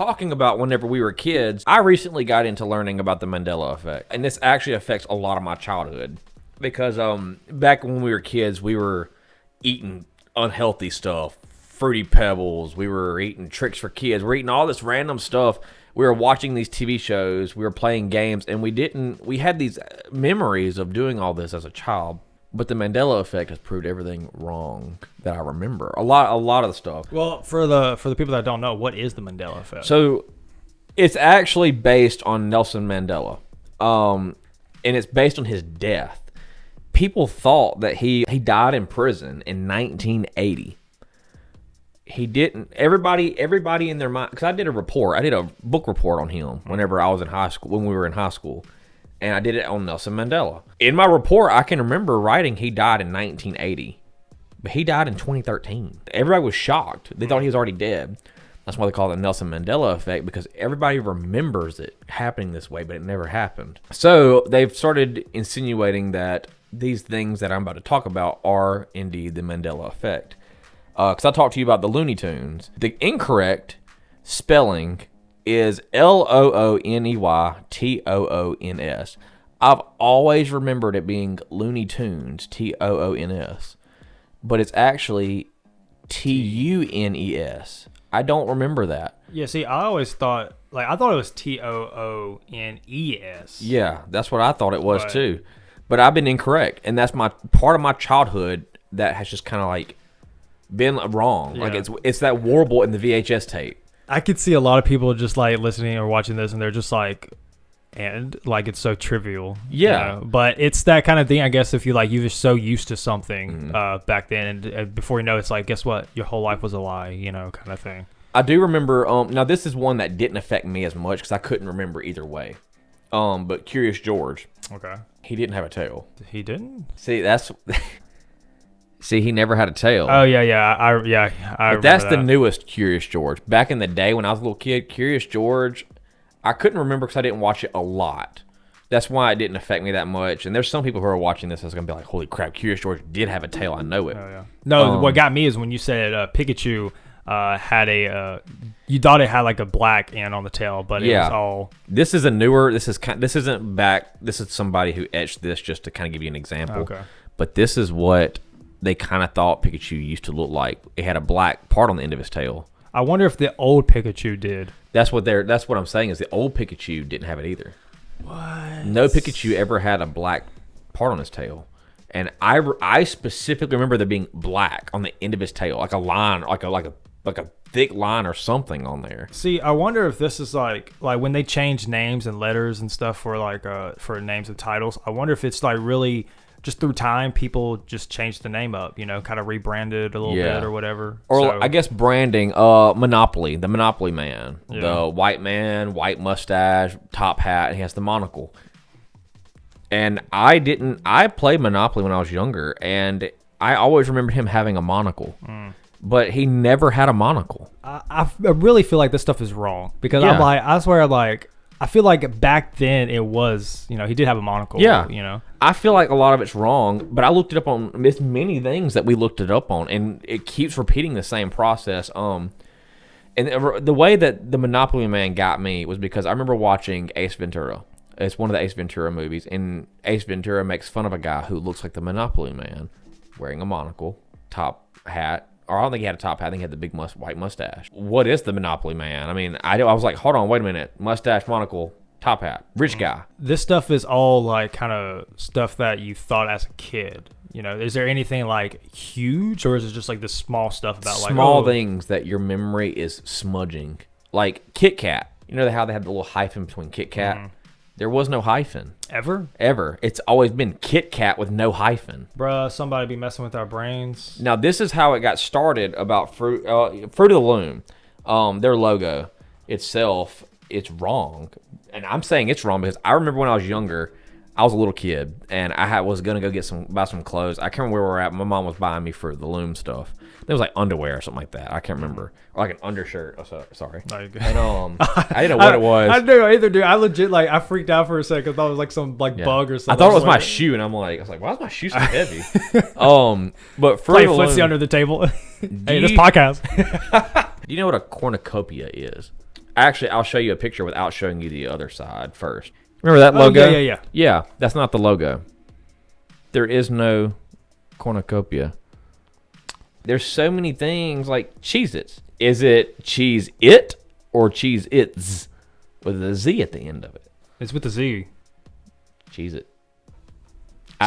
talking about whenever we were kids, I recently got into learning about the Mandela effect. And this actually affects a lot of my childhood. Because back when we were kids, we were eating unhealthy stuff. Fruity Pebbles. We were eating tricks for kids. We're eating all this random stuff. We were watching these TV shows. We were playing games. And we had these memories of doing all this as a child. But the Mandela effect has proved everything wrong that I remember. A lot of the stuff. Well, for the people that don't know, what is the Mandela effect? So it's actually based on Nelson Mandela. And it's based on his death. People thought that he died in prison in 1980. He didn't. Everybody in their mind, because I did a book report on him whenever I was in high school, when we were in high school, and I did it on Nelson Mandela. In my report, I can remember writing he died in 1980, but he died in 2013. Everybody was shocked. They thought he was already dead. That's why they call it the Nelson Mandela effect, because everybody remembers it happening this way, but it never happened. So they've started insinuating that these things that I'm about to talk about are indeed the Mandela effect. Because I talked to you about the Looney Tunes. The incorrect spelling is Looneytoons. I've always remembered it being Looney Tunes, Toons, but it's actually Tunes. I don't remember that. Yeah, see, I always thought, I thought it was Toones. Yeah, that's what I thought it was too. But I've been incorrect, and that's part of my childhood that has just kind of been wrong. Yeah. It's that warble in the VHS tape. I could see a lot of people just listening or watching this, and they're just it's so trivial. Yeah. You know? But it's that kind of thing, I guess, if you're just so used to something back then, and before you know it's guess what? Your whole life was a lie, kind of thing. I do remember, now this is one that didn't affect me as much because I couldn't remember either way. But Curious George. Okay. He didn't have a tail. He didn't? See, he never had a tail. Oh, yeah. I but that's the newest Curious George. Back in the day when I was a little kid, Curious George, I couldn't remember because I didn't watch it a lot. That's why it didn't affect me that much. And there's some people who are watching this that's going to be like, holy crap, Curious George did have a tail. I know it. Oh, yeah. No, what got me is when you said Pikachu had you thought it had a black end on the tail, but it was all. This is a newer. This isn't back. This is somebody who etched this just to kind of give you an example. Okay. But this is what they kind of thought Pikachu used to look like. It had a black part on the end of his tail. I wonder if the old Pikachu did. That's what I'm saying is the old Pikachu didn't have it either. What? No Pikachu ever had a black part on his tail. And I specifically remember there being black on the end of his tail, like a line, like a thick line or something on there. See, I wonder if this is like when they change names and letters and stuff for for names and titles. I wonder if it's really just through time people just changed the name up, kind of rebranded a little bit or whatever. Or I guess branding, Monopoly, the Monopoly Man, the white man, white mustache, top hat, and he has the monocle. And I played Monopoly when I was younger, and I always remembered him having a monocle. But he never had a monocle. I really feel like this stuff is wrong because I swear, I feel like back then it was, he did have a monocle. Yeah. I feel like a lot of it's wrong, but I looked it up on, it's many things that we looked it up on, and it keeps repeating the same process. And the way that the Monopoly Man got me was because I remember watching Ace Ventura. It's one of the Ace Ventura movies, and Ace Ventura makes fun of a guy who looks like the Monopoly Man, wearing a monocle, top hat. Or I don't think he had a top hat. I think he had the big white mustache. What is the Monopoly Man? I mean, I was like, hold on, wait a minute. Mustache, monocle, top hat, rich guy. This stuff is all kind of stuff that you thought as a kid. Is there anything huge, or is it just the small stuff about small things that your memory is smudging? Like Kit Kat. You know how they had the little hyphen between Kit Kat? Mm-hmm. There was no hyphen. Ever. It's always been Kit Kat with no hyphen. Bruh, somebody be messing with our brains. Now, this is how it got started about Fruit of the Loom. Their logo itself, it's wrong. And I'm saying it's wrong because I remember when I was younger, I was a little kid, and I was going to go buy some clothes. I can't remember where we were at. My mom was buying me Fruit of the Loom stuff. It was like underwear or something like that. I can't remember. Or like an undershirt. Oh, sorry. No, you're good. And, I didn't know what it was. I didn't know either, dude. I legit, I freaked out for a second. I thought it was some bug or something. I thought it was my shoe, and I was like, why is my shoe so heavy? But Play footsie under the table. Hey, this podcast. Do you know what a cornucopia is? Actually, I'll show you a picture without showing you the other side first. Remember that logo? Yeah. Yeah, that's not the logo. There is no cornucopia. There's so many things like Cheez-Its. Is it Cheez-It or Cheez-Its with a Z at the end of it? It's with the Z. Cheez-It.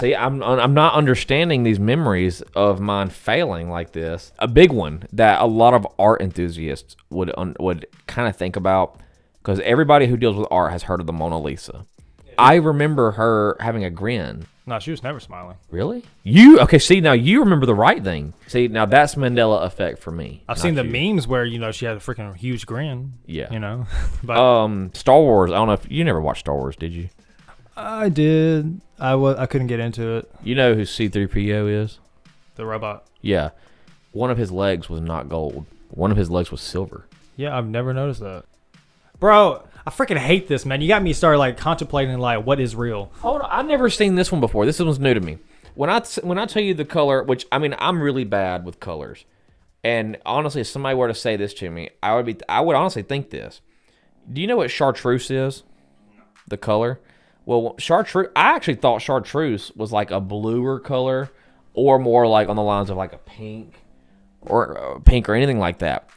See, I'm not understanding these memories of mine failing like this. A big one that a lot of art enthusiasts would kind of think about, because everybody who deals with art has heard of the Mona Lisa. I remember her having a grin. No, she was never smiling. Really? See, now you remember the right thing. See, now that's Mandela effect for me. I've seen the memes where, she had a freaking huge grin. Yeah. But Star Wars, I don't know if you never watched Star Wars, did you? I did. I couldn't get into it. You know who C-3PO is? The robot. Yeah. One of his legs was not gold. One of his legs was silver. Yeah, I've never noticed that. Bro, I freaking hate this, man. You got me started contemplating what is real. Hold on, I've never seen this one before. This one's new to me. When I tell you the color, which I'm really bad with colors, and honestly, if somebody were to say this to me, I would honestly think this. Do you know what chartreuse is? The color. Well, chartreuse. I actually thought chartreuse was like a bluer color, or more like on the lines of like a pink, or anything like that.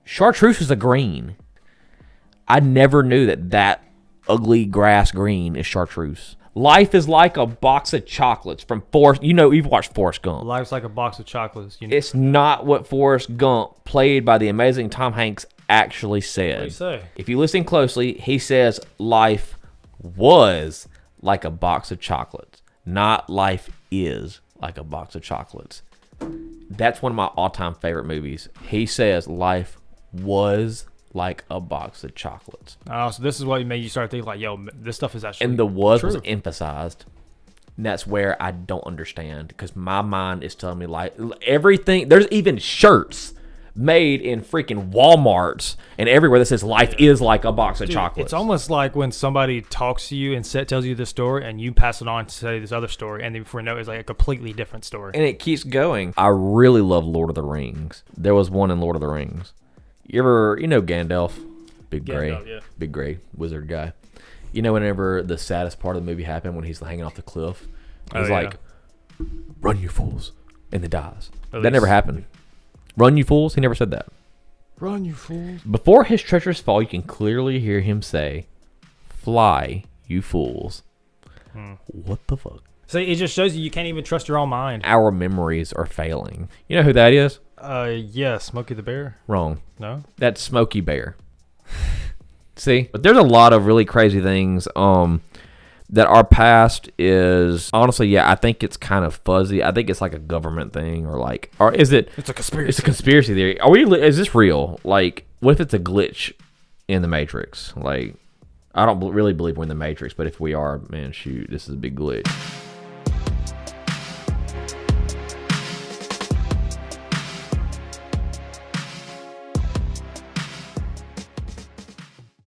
Chartreuse is a green. I never knew that ugly grass green is chartreuse. Life is like a box of chocolates from Forrest. You've watched Forrest Gump. Life's like a box of chocolates. It's not what Forrest Gump, played by the amazing Tom Hanks, actually said. What do you say? If you listen closely, he says life was like a box of chocolates, not life is like a box of chocolates. That's one of my all-time favorite movies. He says life was like a box of chocolates. Oh, so this is what made you start thinking yo, this stuff is actually and the was true. Was emphasized. And that's where I don't understand, because my mind is telling me everything. There's even shirts made in freaking Walmarts and everywhere that says life is like a box of chocolates. It's almost like when somebody talks to you and tells you this story and you pass it on to say this other story, and then before you know it's a completely different story. And it keeps going. I really love Lord of the Rings. There was one in Lord of the Rings. You know Gandalf? Big gray wizard guy. Whenever the saddest part of the movie happened, when he's hanging off the cliff, he's run you fools, and he dies. That never happened. Run you fools? He never said that. Run you fools. Before his treacherous fall, you can clearly hear him say, fly, you fools. What the fuck? So it just shows you can't even trust your own mind. Our memories are failing. You know who that is? Yeah, Smokey the Bear. Wrong. No? That's Smokey Bear. See? But there's a lot of really crazy things that our past is, honestly, I think it's kind of fuzzy. I think it's like a government thing, or is it? It's a conspiracy. It's a conspiracy theory. Is this real? What if it's a glitch in the Matrix? I don't really believe we're in the Matrix, but if we are, man, shoot, this is a big glitch.